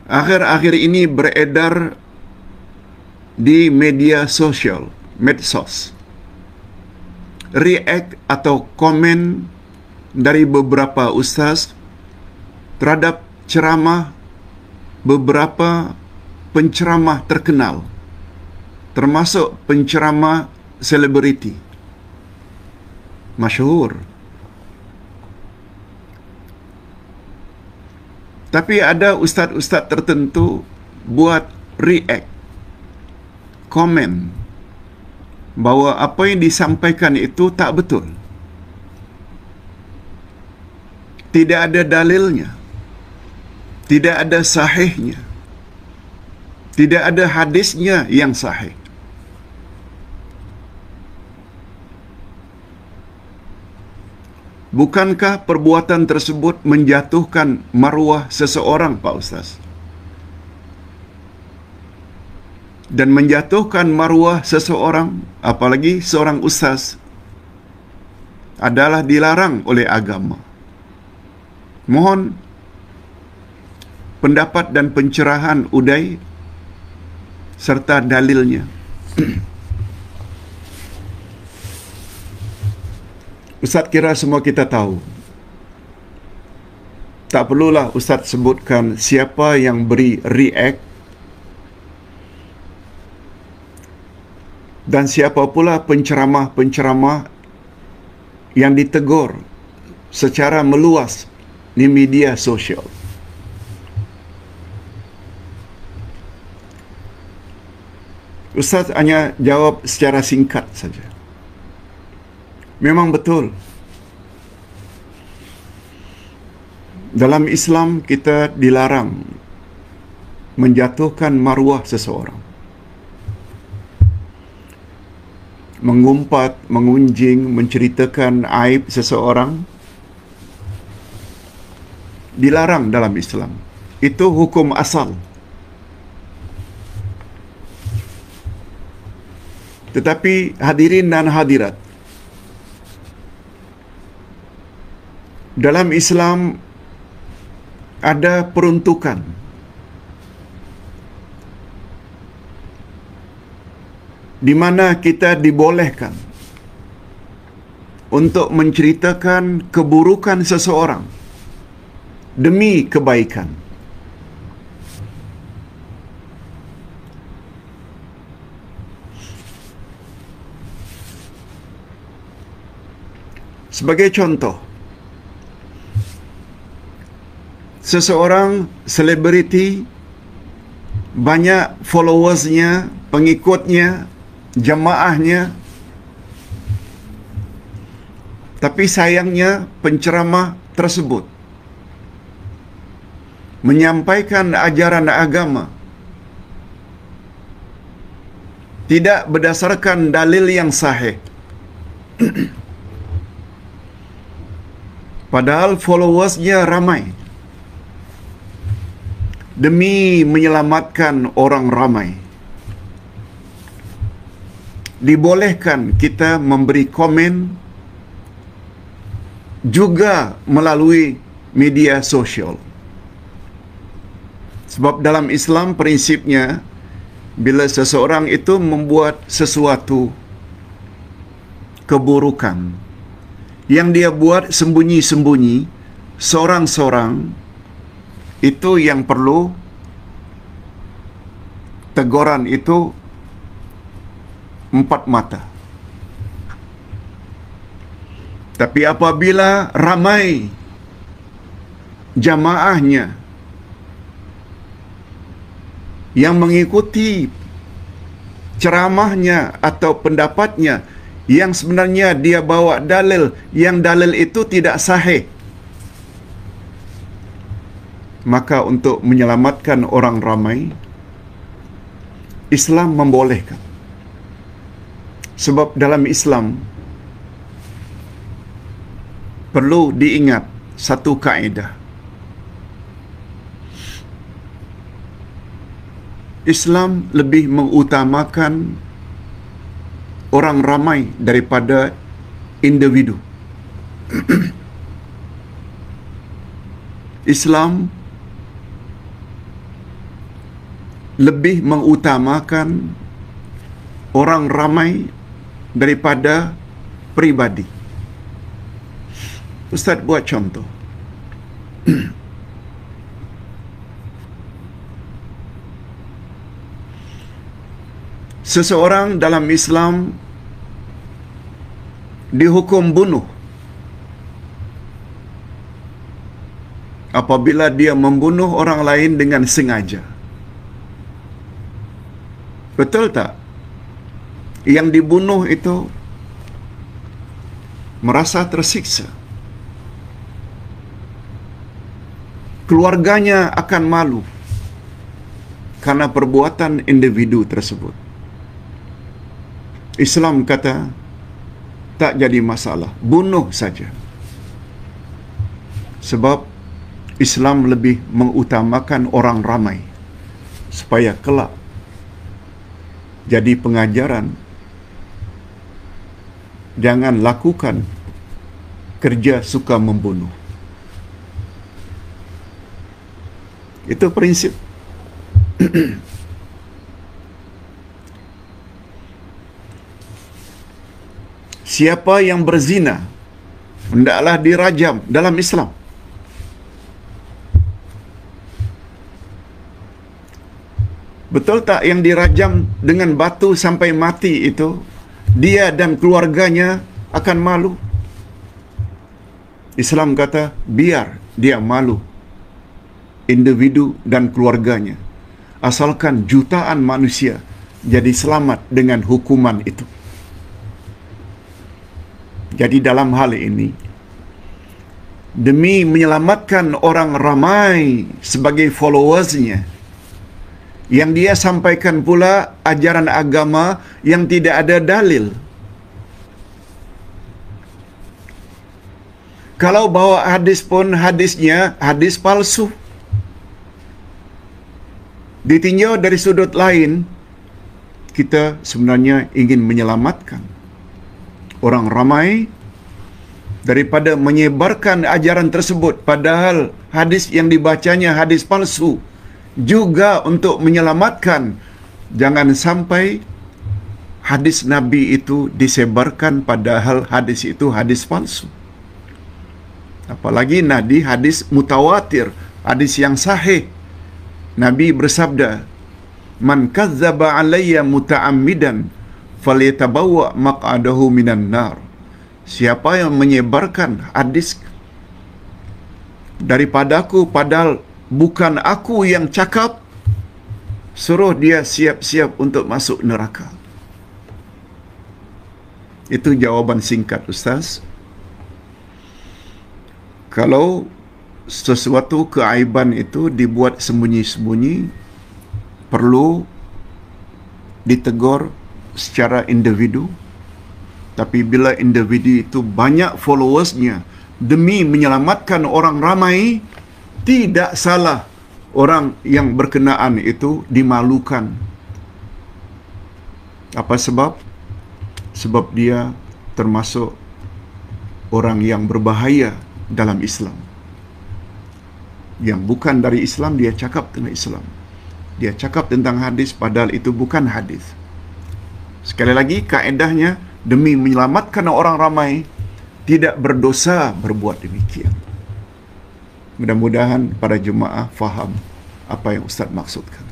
akhir-akhir ini beredar di media sosial, medsos, react atau komen dari beberapa ustaz terhadap ceramah beberapa penceramah terkenal, termasuk penceramah selebriti masyhur. Tapi ada ustaz-ustaz tertentu buat react, komen bahawa apa yang disampaikan itu tak betul. Tidak ada dalilnya. Tidak ada sahihnya. Tidak ada hadisnya yang sahih. Bukankah perbuatan tersebut menjatuhkan maruah seseorang, Pak Ustaz? Dan menjatuhkan maruah seseorang, apalagi seorang ustaz, adalah dilarang oleh agama. Mohon pendapat dan pencerahan Uday serta dalilnya. Ustaz kira semua kita tahu. Tak perlulah Ustaz sebutkan siapa yang beri react dan siapa pula penceramah-penceramah yang ditegur secara meluas di media sosial. Ustaz hanya jawab secara singkat saja. Memang betul. Dalam Islam kita dilarang menjatuhkan maruah seseorang. Mengumpat, mengunjing, menceritakan aib seseorang dilarang dalam Islam. Itu hukum asal. Tetapi hadirin dan hadirat, dalam Islam ada peruntukan di mana kita dibolehkan untuk menceritakan keburukan seseorang demi kebaikan. Sebagai contoh, seseorang selebriti, banyak followersnya, pengikutnya, jamaahnya, tapi sayangnya penceramah tersebut menyampaikan ajaran agama tidak berdasarkan dalil yang sahih. Padahal followersnya ramai. Demi menyelamatkan orang ramai, dibolehkan kita memberi komen juga melalui media sosial. Sebab dalam Islam prinsipnya, bila seseorang itu membuat sesuatu keburukan yang dia buat sembunyi-sembunyi, seorang-seorang, itu yang perlu teguran itu 4 mata. Tapi apabila ramai jamaahnya yang mengikuti ceramahnya atau pendapatnya yang sebenarnya dia bawa dalil, yang dalil itu tidak sahih, maka untuk menyelamatkan orang ramai, Islam membolehkan. Sebab dalam Islam perlu diingat satu kaedah. Islam lebih mengutamakan orang ramai daripada individu. Islam lebih mengutamakan orang ramai daripada pribadi. Ustaz buat contoh. Seseorang dalam Islam dihukum bunuh apabila dia membunuh orang lain dengan sengaja. Betul tak? Yang dibunuh itu merasa tersiksa. Keluarganya akan malu karena perbuatan individu tersebut. Islam kata, tak jadi masalah, bunuh saja. Sebab Islam lebih mengutamakan orang ramai supaya kelak jadi pengajaran. Jangan lakukan kerja suka membunuh. Itu prinsip. Siapa yang berzina hendaklah dirajam dalam Islam. Betul tak yang dirajam dengan batu sampai mati itu, dia dan keluarganya akan malu? Islam kata, biar dia malu, individu dan keluarganya, asalkan jutaan manusia jadi selamat dengan hukuman itu. Jadi dalam hal ini, demi menyelamatkan orang ramai sebagai followersnya, yang dia sampaikan pula ajaran agama yang tidak ada dalil. Kalau bawa hadis pun hadisnya hadis palsu. Ditinjau dari sudut lain, kita sebenarnya ingin menyelamatkan orang ramai daripada menyebarkan ajaran tersebut, padahal hadis yang dibacanya hadis palsu. Juga untuk menyelamatkan jangan sampai hadis Nabi itu disebarkan padahal hadis itu hadis palsu. Apalagi Nabi hadis mutawatir, hadis yang sahih. Nabi bersabda, "Man kazzaba alayya muta'ammidan falyatabawwa maq'adahu minan nar." Siapa yang menyebarkan hadis daripadaku padahal bukan aku yang cakap, suruh dia siap-siap untuk masuk neraka. Itu jawaban singkat, Ustaz. Kalau sesuatu keaiban itu dibuat sembunyi-sembunyi, perlu ditegur secara individu. Tapi bila individu itu banyak followersnya demi menyelamatkan orang ramai, tidak salah orang yang berkenaan itu dimalukan. Apa sebab? Sebab dia termasuk orang yang berbahaya dalam Islam. Yang bukan dari Islam, dia cakap tentang Islam. Dia cakap tentang hadis, padahal itu bukan hadis. Sekali lagi, kaedahnya, demi menyelamatkan orang ramai, tidak berdosa berbuat demikian. Mudah-mudahan para jemaah faham apa yang Ustaz maksudkan.